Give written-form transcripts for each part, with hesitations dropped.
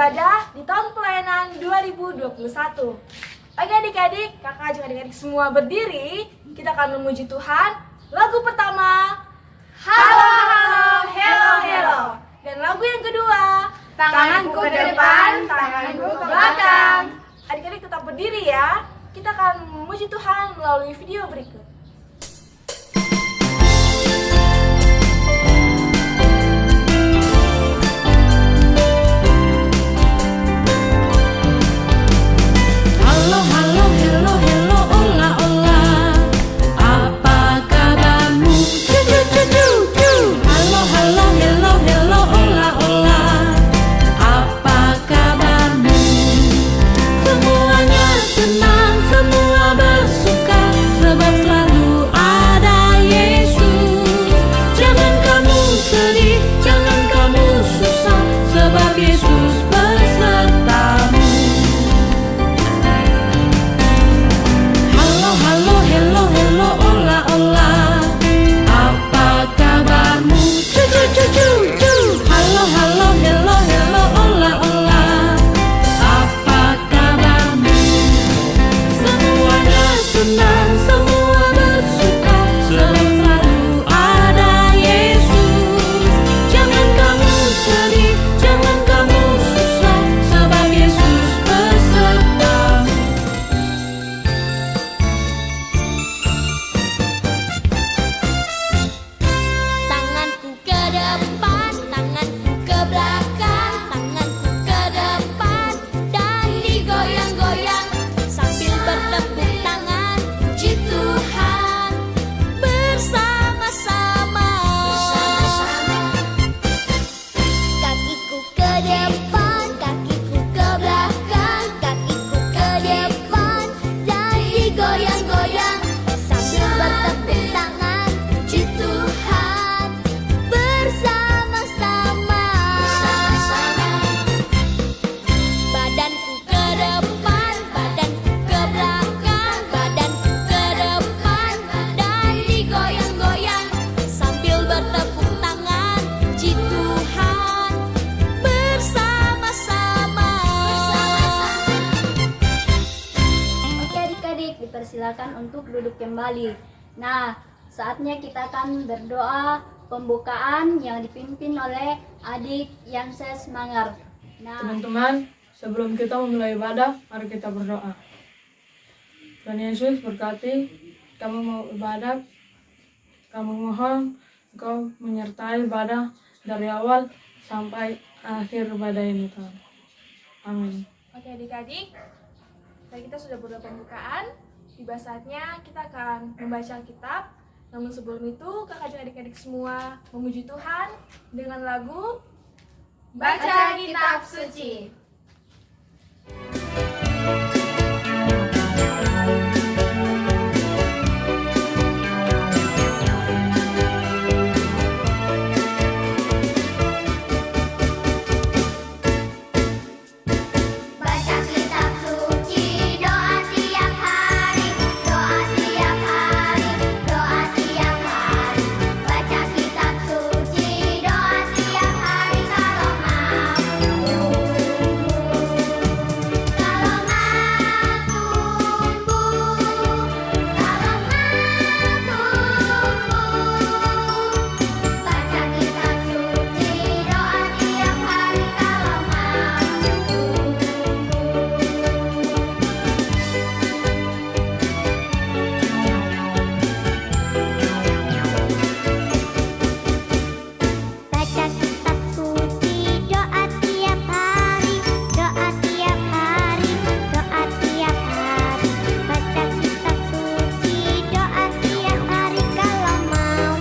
ibadah di tahun pelayanan 2021. Oke adik-adik, kakak juga adik-adik semua berdiri. Kita akan memuji Tuhan. Lagu pertama, Halo Halo Hello Hello. Dan lagu yang kedua, Tanganku ke depan, tanganku ke belakang. Adik-adik tetap berdiri ya. Kita akan memuji Tuhan melalui video berikut. Halo, halo, hello, hello, ola, ola. Apa kabarmu? Cu, cu, cu, cu, cu. Halo, halo, hello, hello, ola, ola. Apa kabarmu? Semuanya senang, semua bersuka, sebab selalu ada Yesus. Jangan kamu sedih, jangan kamu susah, sebab Yesus besertamu. Halo, halo, hello, hello, ola, ola. Apa kabarmu? Cu, cu, cu, cu, cu. Halo, halo, hello, hello, ola, ola. Apa kabarmu? Semuanya senang, semua bersuka, sebab selalu ada Yesus. Jangan kamu sedih, jangan kamu susah, sebab Yesus besertamu. Tanganku ke depan, tanganku ke belakang, tanganku ke depan dan digoyang-goyang sambil bertepuk tangan, puji Tuhan bersama-sama. Kakiku ke depan, kakiku ke belakang, kakiku ke depan dan digoyang-goyang sambil bertepuk tangan, puji Tuhan bersama-sama. Badanku ke depan, badanku ke belakang, badanku ke depan dan digoyang-goyang sambil bertepuk tangan, puji Tuhan bersama-sama. Oke adik-adik, dipersilakan untuk duduk kembali. Nah, saatnya kita akan berdoa pembukaan yang dipimpin oleh adik Yanses Mangar. Nah, Teman-teman, sebelum kita memulai ibadah, mari kita berdoa. Tuhan Yesus berkati, kami mau ibadah, kami mohon Engkau menyertai ibadah dari awal sampai akhir ibadah ini, Tuhan. Amin. Oke adik-adik, tadi kita sudah berdoa pembukaan. Tiba saatnya kita akan membaca Alkitab. Namun sebelum itu, kakak dan adik-adik semua memuji Tuhan dengan lagu Baca Kitab Suci. Baca kitab suci, doa tiap hari, doa tiap hari, doa tiap hari. Baca kitab suci, doa tiap hari kalau mau.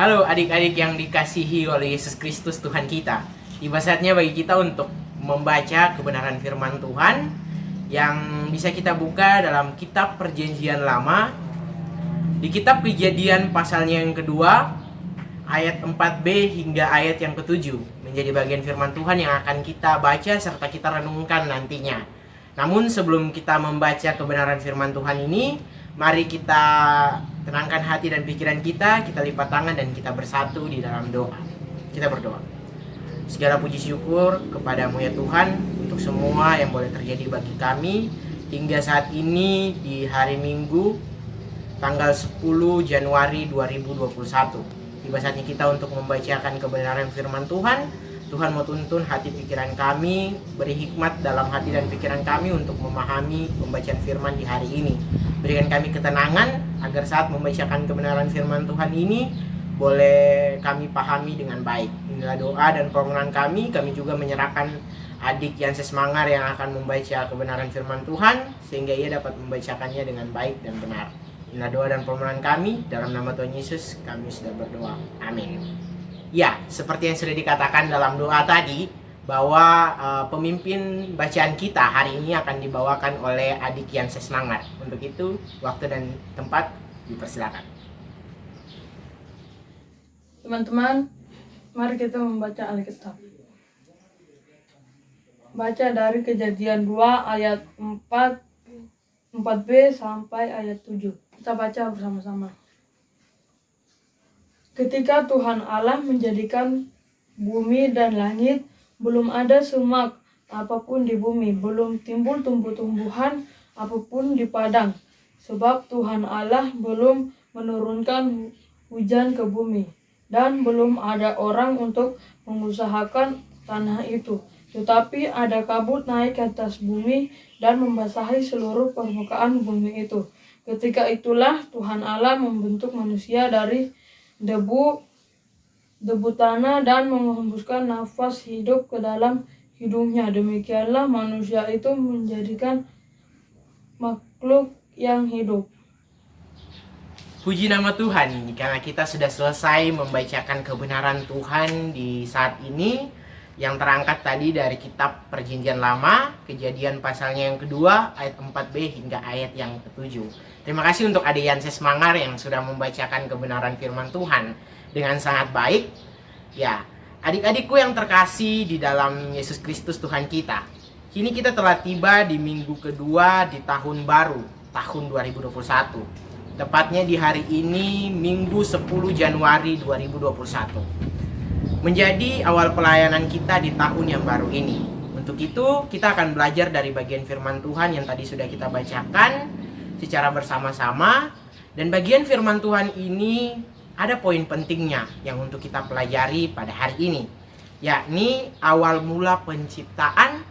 Halo adik-adik yang dikasihi oleh Yesus Kristus Tuhan kita. Tiba saatnya bagi kita untuk membaca kebenaran firman Tuhan yang bisa kita buka dalam kitab Perjanjian Lama di kitab Kejadian pasalnya yang kedua ayat 4b hingga ayat yang ke-7 menjadi bagian firman Tuhan yang akan kita baca serta kita renungkan nantinya. Namun sebelum kita membaca kebenaran firman Tuhan ini, mari kita tenangkan hati dan pikiran kita lipat tangan dan kita bersatu di dalam doa. Kita berdoa. Segala puji syukur kepadamu ya Tuhan untuk semua yang boleh terjadi bagi kami hingga saat ini di hari Minggu tanggal 10 Januari 2021. Tiba saatnya kita untuk membacakan kebenaran firman Tuhan. Tuhan mau tuntun hati pikiran kami, beri hikmat dalam hati dan pikiran kami untuk memahami pembacaan firman di hari ini. Berikan kami ketenangan agar saat membacakan kebenaran firman Tuhan ini boleh kami pahami dengan baik. Inilah doa dan permohonan kami juga menyerahkan adik Yanses Mangar yang akan membaca kebenaran firman Tuhan sehingga ia dapat membacakannya dengan baik dan benar. Inilah doa dan permohonan kami, dalam nama Tuhan Yesus kami sudah berdoa. Amin. Ya, seperti yang sudah dikatakan dalam doa tadi, bahwa pemimpin bacaan kita hari ini akan dibawakan oleh adik Yanses Mangar. Untuk itu, waktu dan tempat dipersilakan. Teman-teman, mari kita membaca Alkitab. Baca dari Kejadian 2 ayat 4b sampai ayat 7. Kita baca bersama-sama. Ketika Tuhan Allah menjadikan bumi dan langit, belum ada semak apapun di bumi, belum timbul tumbuh-tumbuhan apapun di padang, sebab Tuhan Allah belum menurunkan hujan ke bumi, dan belum ada orang untuk mengusahakan tanah itu. Tetapi ada kabut naik ke atas bumi dan membasahi seluruh permukaan bumi itu. Ketika itulah Tuhan Allah membentuk manusia dari debu tanah dan menghembuskan nafas hidup ke dalam hidungnya. Demikianlah manusia itu menjadikan makhluk yang hidup. Puji nama Tuhan, karena kita sudah selesai membacakan kebenaran Tuhan di saat ini yang terangkat tadi dari kitab Perjanjian Lama, Kejadian pasalnya yang kedua, ayat 4b hingga ayat yang ke-7. Terima kasih untuk adik Yanses Mangar yang sudah membacakan kebenaran firman Tuhan dengan sangat baik. Ya, adik-adikku yang terkasih di dalam Yesus Kristus Tuhan kita. Kini kita telah tiba di minggu kedua di tahun baru, tahun 2021. Tepatnya di hari ini, Minggu 10 Januari 2021. Menjadi awal pelayanan kita di tahun yang baru ini. Untuk itu, kita akan belajar dari bagian firman Tuhan yang tadi sudah kita bacakan secara bersama-sama. Dan bagian firman Tuhan ini ada poin pentingnya yang untuk kita pelajari pada hari ini. Yakni awal mula penciptaan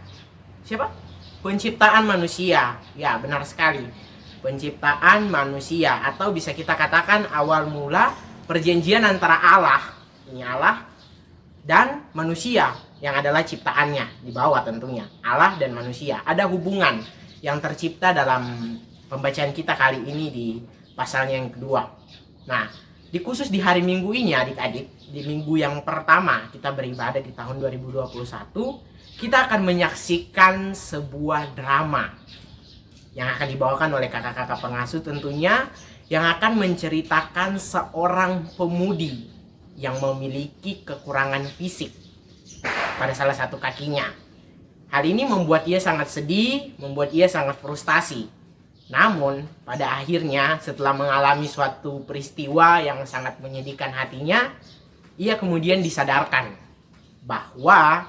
siapa? Penciptaan manusia. Ya, benar sekali. Penciptaan manusia, atau bisa kita katakan awal mula perjanjian antara Allah, ini Allah, dan manusia yang adalah ciptaannya di bawah tentunya. Allah dan manusia ada hubungan yang tercipta dalam pembacaan kita kali ini di pasalnya yang kedua. Nah, khusus di hari Minggu ini adik-adik, di minggu yang pertama kita beribadah di tahun 2021, kita akan menyaksikan sebuah drama yang akan dibawakan oleh kakak-kakak pengasuh tentunya, yang akan menceritakan seorang pemudi yang memiliki kekurangan fisik pada salah satu kakinya. Hal ini membuat ia sangat sedih, membuat ia sangat frustasi. Namun pada akhirnya setelah mengalami suatu peristiwa yang sangat menyedihkan hatinya, ia kemudian disadarkan bahwa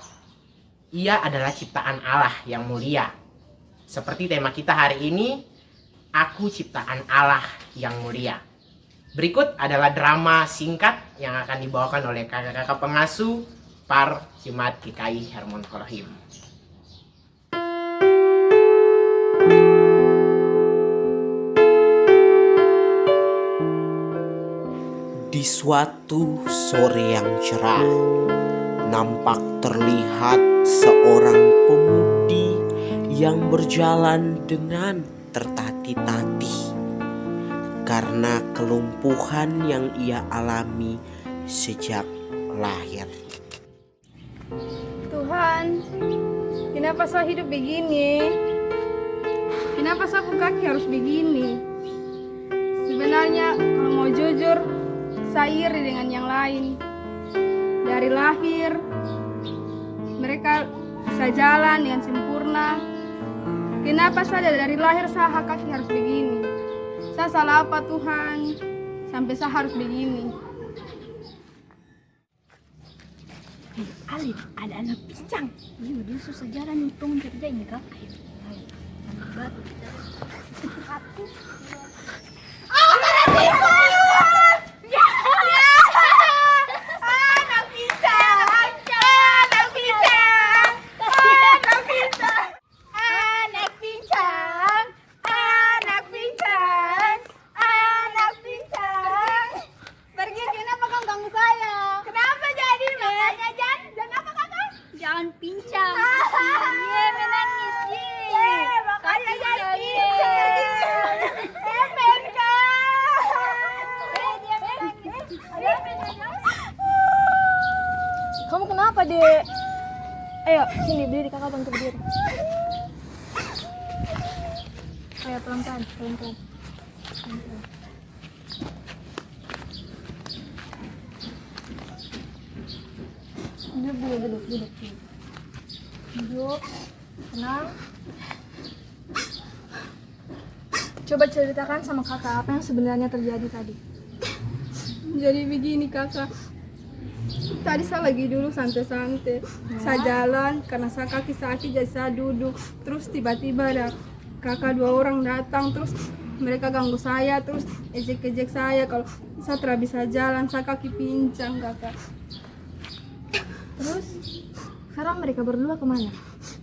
ia adalah ciptaan Allah yang mulia. Seperti tema kita hari ini, Aku Ciptaan Allah yang Mulia. Berikut adalah drama singkat yang akan dibawakan oleh kakak-kakak pengasuh Par Jemaat GKI Hermon Kolohim. Di suatu sore yang cerah, nampak terlihat seorang pemudi yang berjalan dengan tertatih-tatih karena kelumpuhan yang ia alami sejak lahir. Tuhan, kenapa saya hidup begini? Kenapa sapu kaki harus begini? Sebenarnya kalau mau jujur, saya iri dengan yang lain. Dari lahir, mereka bisa jalan dengan sempurna. Kenapa saja dari lahir saya kaki harus begini? Saya salah apa Tuhan? Sampai saya harus begini. Alif, ada anak pincang. Iya, dia susah jalan nih, tolong kerjain ya kak. Ayo, anak batu. Pergi, kenapa kamu ganggu saya? Kenapa jadi? Makanya Jan apa kakak? Jangan pincang. Iya, menangis. Iya, makanya jadi Kamu kenapa, Dek? Ayo, sini berdiri, kakak bantu berdiri. Ayo, pelan-pelan, pelan-pelan. Duduk dulu, duduk. Duduk, tenang. Coba ceritakan sama kakak apa yang sebenarnya terjadi tadi. Jadi begini kakak. Tadi saya lagi dulu santai-santai. Saya jalan karena saya kaki sakit jadi saya duduk. Terus tiba-tiba ada kakak 2 orang datang, terus mereka ganggu saya, terus ejek-ejek saya kalau saya tidak bisa jalan, saya kaki pincang kakak. Terus sekarang mereka berdua kemana?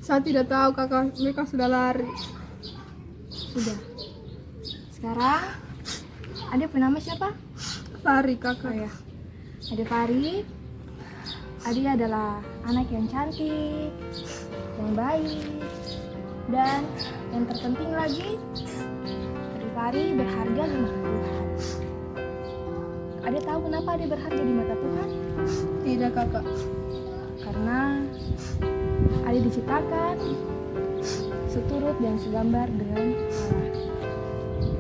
Saya tidak tahu kakak, mereka sudah lari. Sudah. Sekarang adik bernama siapa? Lari kakak. Oh ya. Adik Fari. Adik adalah anak yang cantik, yang baik, dan yang terpenting lagi, Adik Fari berharga di mata Tuhan. Adik tahu kenapa adik berharga di mata Tuhan? Tidak kakak. Karena adik diciptakan seturut dan segambar dengan Allah.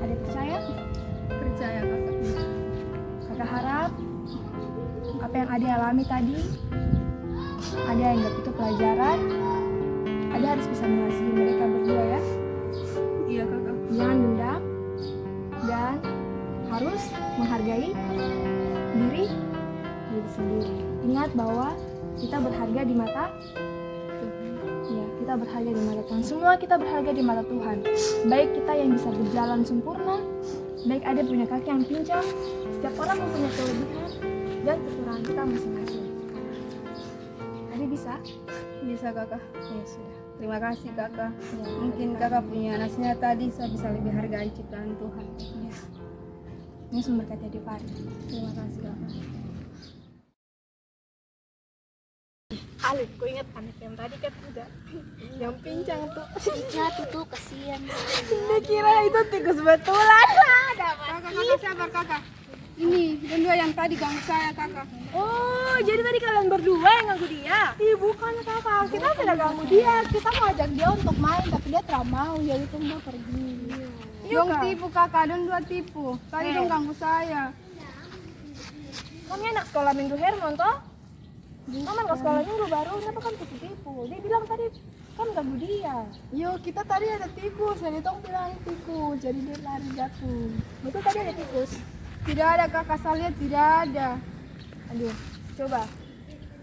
Adik percaya? Percaya kakak. Kakak harap apa yang adik alami tadi, ada yang gak itu pelajaran, ada harus bisa mengasihi mereka berdua ya. Iya kakak. Jangan dendam dan harus menghargai diri sendiri. Ingat bahwa kita berharga di mata Tuhan. Ya, kita berharga di mata Tuhan. Semua kita berharga di mata Tuhan. Baik kita yang bisa berjalan sempurna, baik ada punya kaki yang pincang. Setiap orang mempunyai kelebihan dan kekurangan kita masing-masing. Ada bisa? Bisa kakak. Ya sudah. Terima kasih kakak. Ya, Mungkin kakak punya nasihat tadi, saya bisa lebih hargai ciptaan Tuhan. ya. Ini sumber kata di Fari. Terima kasih kakak. Alif, kau ingat anak yang tadi kan juga yang pincang tuh. Jatuh tuh, kasihan. Dia kira itu tikus betulan. Kakak sabar kakak. Ini berdua yang tadi ganggu saya kakak. Oh, jadi tadi kalian berdua yang ganggu dia? Ih, bukan kakak. Kita tidak ganggu dia. Kita mau ajak dia untuk main, tapi dia tidak mau. Jadi tuh mau pergi. Dong tipu kakak, dong 2 tipu. Tadi dong ganggu saya. Kamu anak sekolah Minggu Hermon toh? Kamu anak sekolah Minggu baru, kenapa kamu tipu-tipu? Dia bilang tadi kamu ganggu dia. Yo, kita tadi ada tikus, jadi dong bilang tikus, jadi dia lari jatuh. Betul tadi ada tikus. Tidak ada kakak, saya lihat tidak ada. Aduh, coba.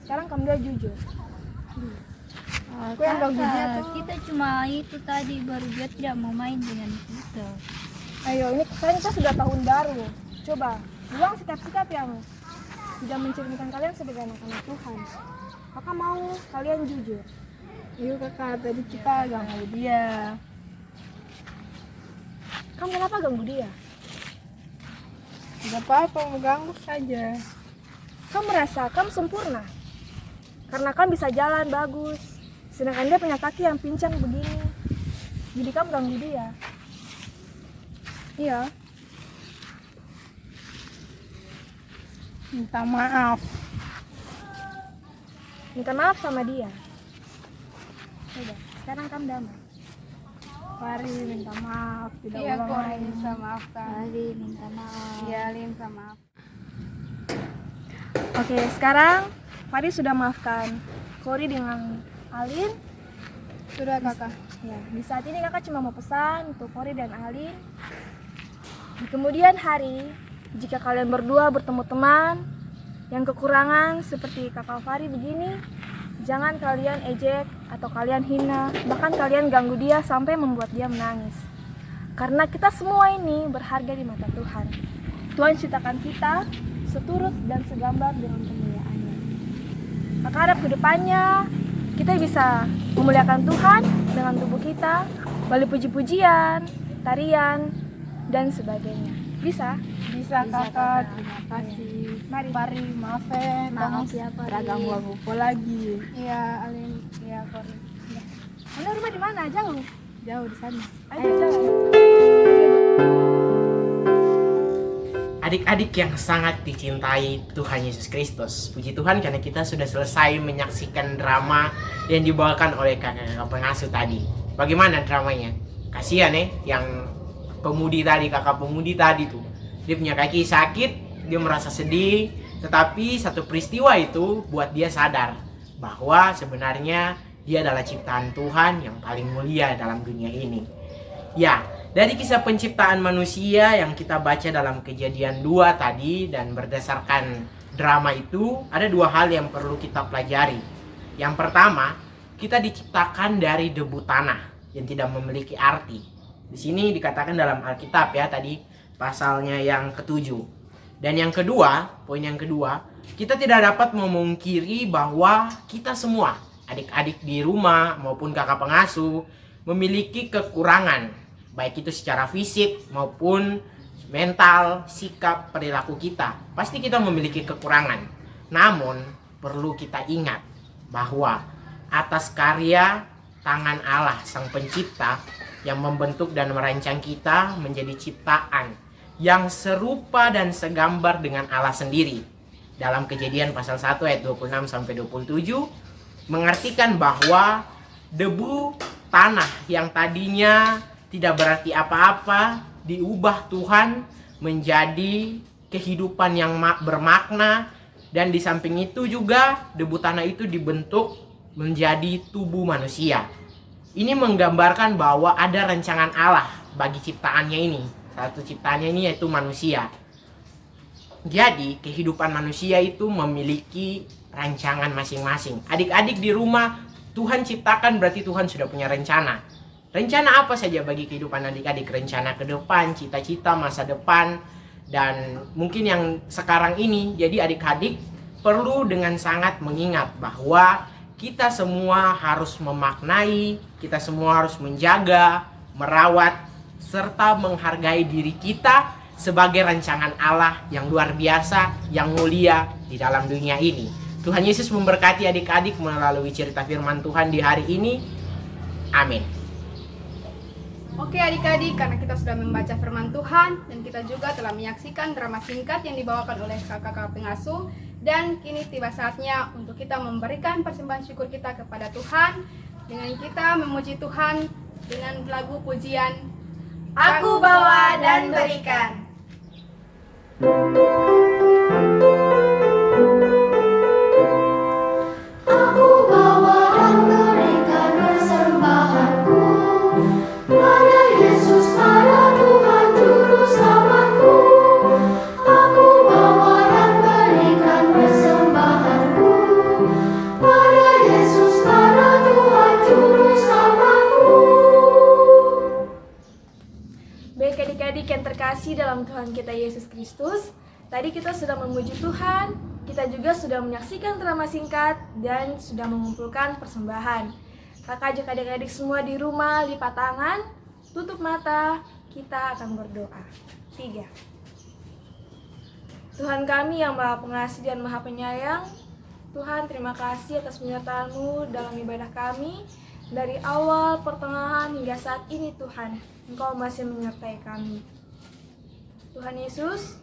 Sekarang kamu dia jujur. Aku yang ganggu dia tuh. Kita cuma itu tadi, baru dia tidak mau main dengan kita. Ayo, ini sekarang kita sudah tahun baru. Coba, buang sikap-sikap yang tidak mencerminkan kalian sebagai anak-anak Tuhan. Kakak mau kalian jujur. Iya kakak, tadi kita ganggu dia. Kamu kenapa ganggu dia? Tidak apa-apa, mau ganggu saja. Kamu merasa kamu sempurna karena kamu bisa jalan bagus, sedangkan dia punya kaki yang pincang begini. Jadi kamu ganggu dia. Iya. Minta maaf. Minta maaf sama dia. Coba, sekarang kamu damai. Fari minta maaf, tidak Iya, ulang Kori. lagi. Bisa maafkan. Fari minta maaf. Iya, Lin, minta maaf. Oke, sekarang Fari sudah maafkan Kori dengan Alin. Sudah kakak. Ya, di saat ini kakak cuma mau pesan untuk Kori dan Alin. Di kemudian hari, jika kalian berdua bertemu teman yang kekurangan seperti kakak Fari begini, jangan kalian ejek atau kalian hina, bahkan kalian ganggu dia sampai membuat dia menangis. Karena kita semua ini berharga di mata Tuhan. Tuhan ciptakan kita seturut dan segambar dengan kemuliaannya. Kakak harap ke depannya kita bisa memuliakan Tuhan dengan tubuh kita, melalui puji-pujian, tarian, dan sebagainya. Bisa? Bisa kakak, terima kasih. Mari. Fari, maaf ya. Maaf ya, Fari. Ragam ganggu lagi. Iya, Alin. Iya, Kori. Anda rumah di mana? Jauh. Jauh di sana. Ayo jalan. Adik-adik yang sangat dicintai Tuhan Yesus Kristus, puji Tuhan karena kita sudah selesai menyaksikan drama yang dibawakan oleh kakak-kakak pengasuh tadi. Bagaimana dramanya? Kasihan yang pemudi tadi, kakak pemudi tadi tuh. Dia punya kaki sakit, dia merasa sedih, tetapi satu peristiwa itu buat dia sadar bahwa sebenarnya dia adalah ciptaan Tuhan yang paling mulia dalam dunia ini. Ya, dari kisah penciptaan manusia yang kita baca dalam Kejadian 2 tadi dan berdasarkan drama itu, ada dua hal yang perlu kita pelajari. Yang pertama, kita diciptakan dari debu tanah yang tidak memiliki arti. Di sini dikatakan dalam Alkitab ya tadi pasalnya yang ke-7. Dan yang kedua, poin yang kedua, kita tidak dapat memungkiri bahwa kita semua, adik-adik di rumah maupun kakak pengasuh, memiliki kekurangan. Baik itu secara fisik maupun mental, sikap, perilaku kita. Pasti kita memiliki kekurangan. Namun, perlu kita ingat bahwa atas karya tangan Allah, Sang Pencipta, yang membentuk dan merancang kita menjadi ciptaan yang serupa dan segambar dengan Allah sendiri. Dalam Kejadian pasal 1 ayat 26-27, mengartikan bahwa debu tanah yang tadinya tidak berarti apa-apa diubah Tuhan menjadi kehidupan yang bermakna, dan di samping itu juga debu tanah itu dibentuk menjadi tubuh manusia. Ini menggambarkan bahwa ada rancangan Allah bagi ciptaannya ini. Satu ciptaannya ini yaitu manusia. Jadi kehidupan manusia itu memiliki rancangan masing-masing. Adik-adik di rumah, Tuhan ciptakan berarti Tuhan sudah punya rencana. Rencana apa saja bagi kehidupan adik-adik? Rencana ke depan, cita-cita masa depan, dan mungkin yang sekarang ini. Jadi adik-adik perlu dengan sangat mengingat bahwa kita semua harus memaknai, kita semua harus menjaga, merawat, serta menghargai diri kita sebagai rancangan Allah yang luar biasa, yang mulia di dalam dunia ini. Tuhan Yesus memberkati adik-adik melalui cerita firman Tuhan di hari ini. Amin. Oke adik-adik, karena kita sudah membaca firman Tuhan dan kita juga telah menyaksikan drama singkat yang dibawakan oleh kakak-kakak pengasuh, dan kini tiba saatnya untuk kita memberikan persembahan syukur kita kepada Tuhan dengan kita memuji Tuhan dengan lagu pujian Aku bawa dan berikan. Aku bawa dan berikan persembahanku pada Yesus, pada Tuhan Juru Selamatku. Aku bawa dan berikan persembahanku pada Yesus, pada Tuhan Juru Selamatku. Baik adik-adik yang terkasih dalam Tuhan kita Yesus Kristus, tadi kita sudah memuji Tuhan, kita juga sudah menyaksikan drama singkat dan sudah mengumpulkan persembahan. Kakak ajak adik-adik semua di rumah lipat tangan, tutup mata, kita akan berdoa. 3. Tuhan kami yang Maha Pengasih dan Maha Penyayang, Tuhan terima kasih atas penyertaan-Mu dalam ibadah kami. Dari awal, pertengahan, hingga saat ini Tuhan, Engkau masih menyertai kami. Tuhan Yesus,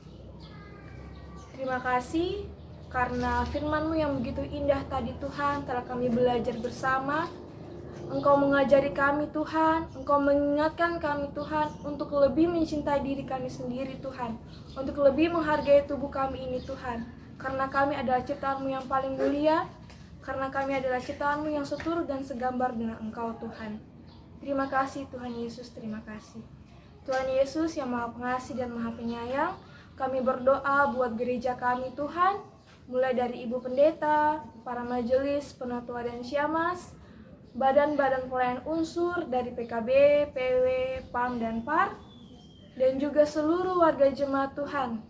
terima kasih karena firman-Mu yang begitu indah tadi Tuhan telah kami belajar bersama. Engkau mengajari kami Tuhan, Engkau mengingatkan kami Tuhan untuk lebih mencintai diri kami sendiri Tuhan, untuk lebih menghargai tubuh kami ini Tuhan, karena kami adalah ciptaan-Mu yang paling mulia, karena kami adalah ciptaan-Mu yang seturut dan segambar dengan Engkau Tuhan. Terima kasih Tuhan Yesus, terima kasih. Tuhan Yesus yang Maha Pengasih dan Maha Penyayang, kami berdoa buat gereja kami Tuhan, mulai dari Ibu Pendeta, para majelis, penatua dan syamas, badan-badan pelayan unsur dari PKB, PW, PAM, dan PAR, dan juga seluruh warga jemaat Tuhan.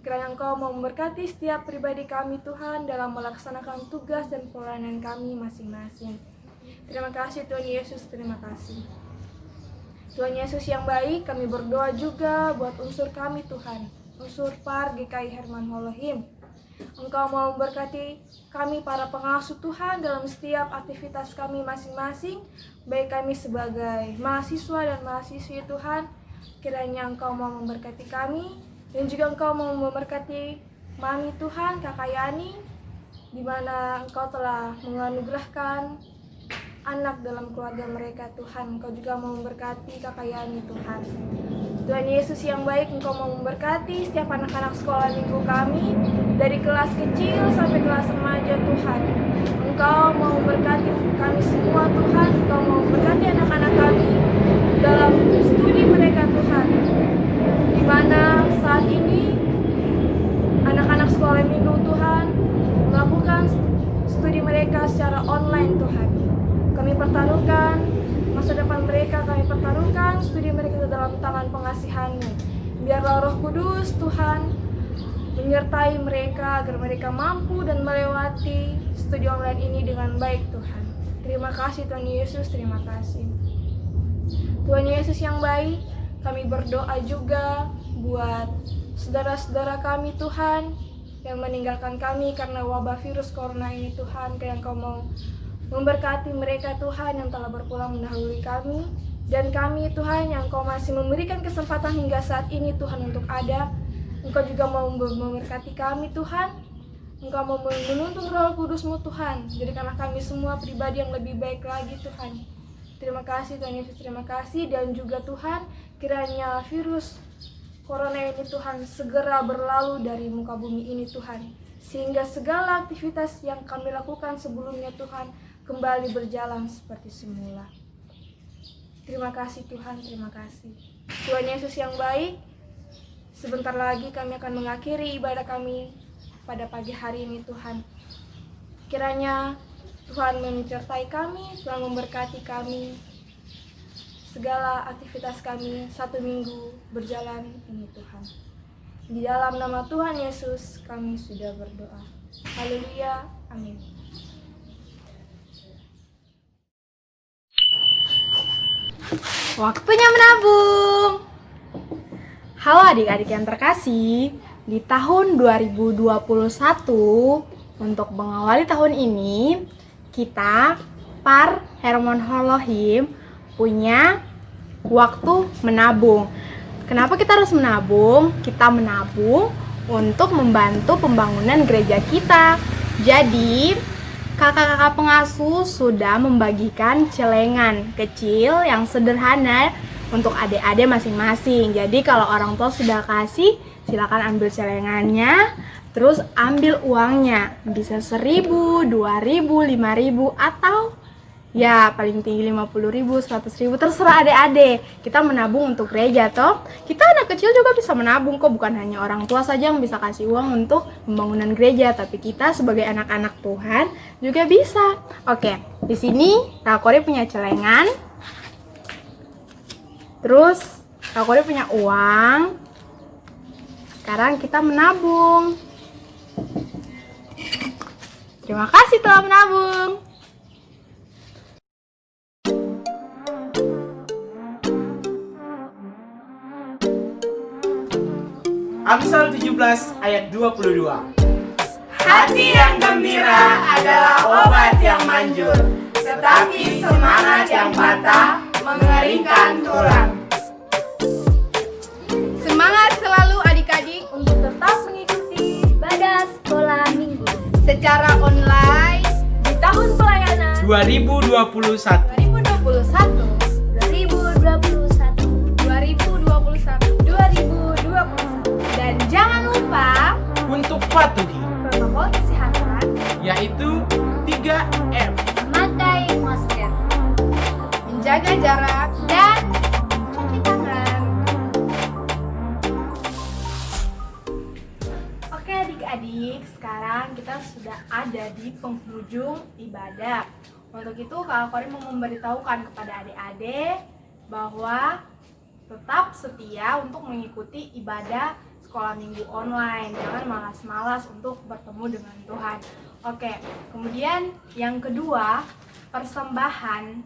Kiranya Engkau mau memberkati setiap pribadi kami Tuhan dalam melaksanakan tugas dan pelayanan kami masing-masing. Terima kasih Tuhan Yesus, terima kasih. Tuhan Yesus yang baik, kami berdoa juga buat unsur kami Tuhan, unsur PAR GKI Herman Holoheim. Engkau mau memberkati kami para pengasuh Tuhan dalam setiap aktivitas kami masing-masing, baik kami sebagai mahasiswa dan mahasiswi Tuhan. Kiranya Engkau mau memberkati kami, dan juga Engkau mau memberkati Mami Tuhan, Kakak Yani, di mana Engkau telah menganugerahkan anak dalam keluarga mereka Tuhan. Engkau juga mau memberkati Kakak Yani Tuhan. Tuhan Yesus yang baik, Engkau mau memberkati setiap anak-anak sekolah minggu kami, dari kelas kecil sampai kelas remaja Tuhan. Engkau mau memberkati kami semua Tuhan, Engkau mau memberkati anak-anak kami dalam studi mereka Tuhan, di mana saat ini anak-anak sekolah minggu Tuhan melakukan studi mereka secara online Tuhan. Kami pertaruhkan masa depan mereka, kami pertaruhkan studi mereka ke dalam tangan pengasihan-Mu. Biarlah Roh Kudus Tuhan menyertai mereka agar mereka mampu dan melewati studi online ini dengan baik Tuhan. Terima kasih Tuhan Yesus, terima kasih. Tuhan Yesus yang baik, kami berdoa juga buat saudara-saudara kami Tuhan yang meninggalkan kami karena wabah virus corona ini Tuhan. Kiranya Engkau mau memberkati mereka Tuhan yang telah berpulang mendahului kami, dan kami Tuhan yang Engkau masih memberikan kesempatan hingga saat ini Tuhan untuk ada. Engkau juga mau memberkati kami Tuhan, Engkau mau menuntun Roh Kudus-Mu Tuhan, jadikanlah kami semua pribadi yang lebih baik lagi Tuhan. Terima kasih Tuhan Yesus, terima kasih. Dan juga Tuhan, kiranya virus corona ini Tuhan segera berlalu dari muka bumi ini Tuhan, sehingga segala aktivitas yang kami lakukan sebelumnya Tuhan kembali berjalan seperti semula. Terima kasih Tuhan, terima kasih. Tuhan Yesus yang baik, sebentar lagi kami akan mengakhiri ibadah kami pada pagi hari ini Tuhan. Kiranya Tuhan menyertai kami, Tuhan memberkati kami, segala aktivitas kami satu minggu berjalan ini Tuhan. Di dalam nama Tuhan Yesus kami sudah berdoa. Haleluya, amin. Waktunya menabung. Halo adik-adik yang terkasih, di tahun 2021 untuk mengawali tahun ini, kita PAR Herman Holoheim punya waktu menabung. Kenapa kita harus menabung? Kita menabung untuk membantu pembangunan gereja kita. Jadi, kakak-kakak pengasuh sudah membagikan celengan kecil yang sederhana untuk adik-adik masing-masing. Jadi kalau orang tua sudah kasih, silakan ambil celengannya, terus ambil uangnya. Bisa 1.000, 2.000, 5.000, atau ya paling tinggi 50.000, 100.000, terserah adik-adik. Kita menabung untuk gereja toh. Kita anak kecil juga bisa menabung kok, bukan hanya orang tua saja yang bisa kasih uang untuk pembangunan gereja, tapi kita sebagai anak-anak Tuhan juga bisa. Oke, di sini Kak Kori punya celengan. Terus Kak Kori punya uang. Sekarang kita menabung. Terima kasih telah menabung. Amsal 17 ayat 22. Hati yang gembira adalah obat yang manjur, tetapi semangat yang patah mengeringkan tulang. Semangat selalu adik-adik Untuk tetap mengikuti Ibadah sekolah minggu secara online di tahun pelayanan 2021. Dan jangan lupa Untuk patuhi, protokol kesehatan, yaitu 3M. Memakai masker. Menjaga jarak dan cuci tangan. Oke adik-adik, sekarang kita sudah ada di penghujung ibadah. Untuk itu Kak Kori mau memberitahukan kepada adik-adik bahwa tetap setia untuk mengikuti ibadah sekolah minggu online. Jangan malas-malas untuk bertemu dengan Tuhan. Oke, kemudian yang kedua, persembahan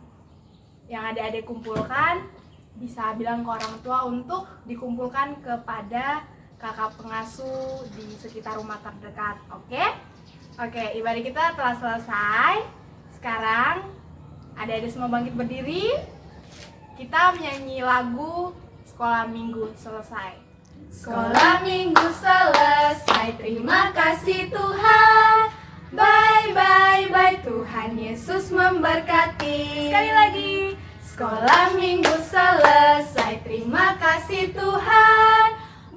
yang adik-adik kumpulkan bisa bilang ke orang tua untuk dikumpulkan kepada kakak pengasuh di sekitar rumah terdekat. Oke, ibadah kita telah selesai. Sekarang adik-adik semua bangkit berdiri. Kita menyanyi lagu sekolah minggu selesai. Sekolah minggu selesai, terima kasih Tuhan. Bye bye bye, Tuhan Yesus memberkati. Sekali lagi. Sekolah minggu selesai, terima kasih Tuhan.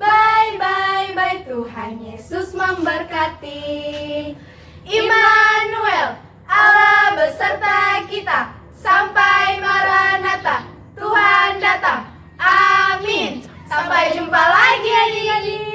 Bye bye bye, Tuhan Yesus memberkati. Immanuel, Allah beserta kita sampai Maranatha, Tuhan datang. Amin. Sampai jumpa lagi adik-adik.